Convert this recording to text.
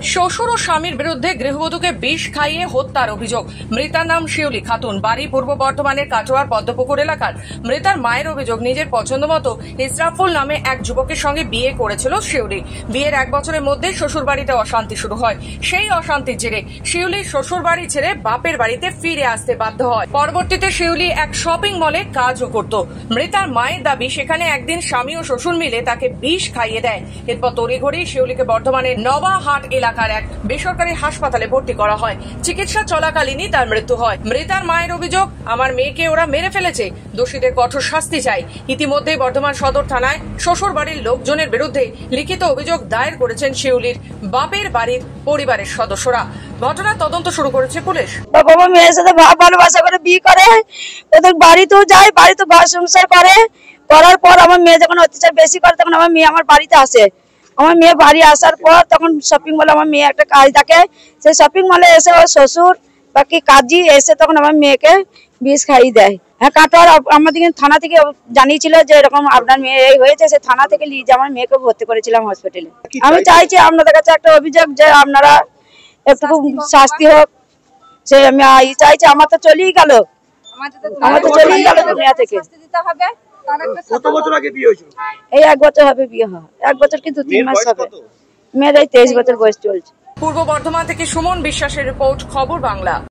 শ্বশুর ও স্বামীর বিরুদ্ধে গৃহবধূকে বিষ খাইয়ে হত্যার অভিযোগ। মৃতার নাম শিউলি খাতুন, বাড়ি পূর্ব বর্ধমানের কাটোয়ার পদ্মপুকুর এলাকার। মৃতার মায়ের অভিযোগ, নিজের পছন্দ মতো ইসরাফুল নামে এক যুবকের সঙ্গে বিয়ে করেছিল শিউলি। বিয়ের 1 বছরের মধ্যে শ্বশুর বাড়িতে অশান্তি শুরু হয়। সেই অশান্তির জেরে শিউলি শ্বশুর বাড়ি ছেড়ে বাপের বাড়িতে ফিরে আসতে বাধ্য হয়। পরবর্তীতে শিউলি এক শপিং মলে কাজও করত। মৃতার মায়ের দাবি, সেখানে একদিন স্বামী ও শ্বশুর মিলে তাকে বিষ খাইয়ে দেয়। এরপর তড়িঘড়ি শিউলিকে বর্ধমানের নবাহাট এলাকার এক বেসরকারি হাসপাতালে ভর্তি করা হয়। চিকিৎসা চলাকালীনই তার মৃত্যু হয়। মৃতার মায়ের অভিযোগ, আমার মেয়েকে ওরা মেরে ফেলেছে, দোষীদের কঠোর শাস্তি চাই। ইতিমধ্যে বর্ধমান সদর থানায় শ্বশুর বাড়ির লোকজনের বিরুদ্ধে লিখিত অভিযোগ দায়ের করেছেন শিউলির বাপের বাড়ির পরিবারের সদস্যরা। ঘটনার তদন্ত শুরু করেছে পুলিশ। বাবা মা মেয়ের সাথে ভালোবাসা করে বিয়ে করে, ওদের বাড়িতেও যায়, বাড়িতে ভাত সংসার করার পর আমার মেয়ে যখন অত্যাচার বেশি করে, তখন আমার মেয়ে আমার বাড়িতে আসে। আমার মেয়ে বাড়ি আসার পর তখন শপিং মলে আমার মেয়ে একটা কাজ থাকে, সেই শপিং মলে এসে ওর শ্বশুর বাকি কাজী এসে তখন আমার মেয়েকে বিষ খাইয়ে দেয়। হ্যাঁ, কাটোয়ার আমাদের থানা থেকে জানিয়েছিল যে এরকম আপনার মেয়ে এই হয়েছে, সে থানা থেকে নিয়ে যে আমার মেয়েকে ভর্তি করেছিলাম হসপিটালে। আমি চাইছি আপনাদের কাছে একটা অভিযোগ যে আপনারা একটু শাস্তি হোক, সে আমি চাইছি। আমার তো চলেই গেল, দুনিয়া থেকে। কত বছর আগে বিয়ে হয়েছিল? এই 1 বছর হবে বিয়ে হয়, 1 বছর কিন্তু 3 মাস হবে। মেয়ের এই 23 বছর বয়স চলছে। পূর্ব বর্ধমান থেকে সুমন বিশ্বাসের রিপোর্ট, খবর বাংলা।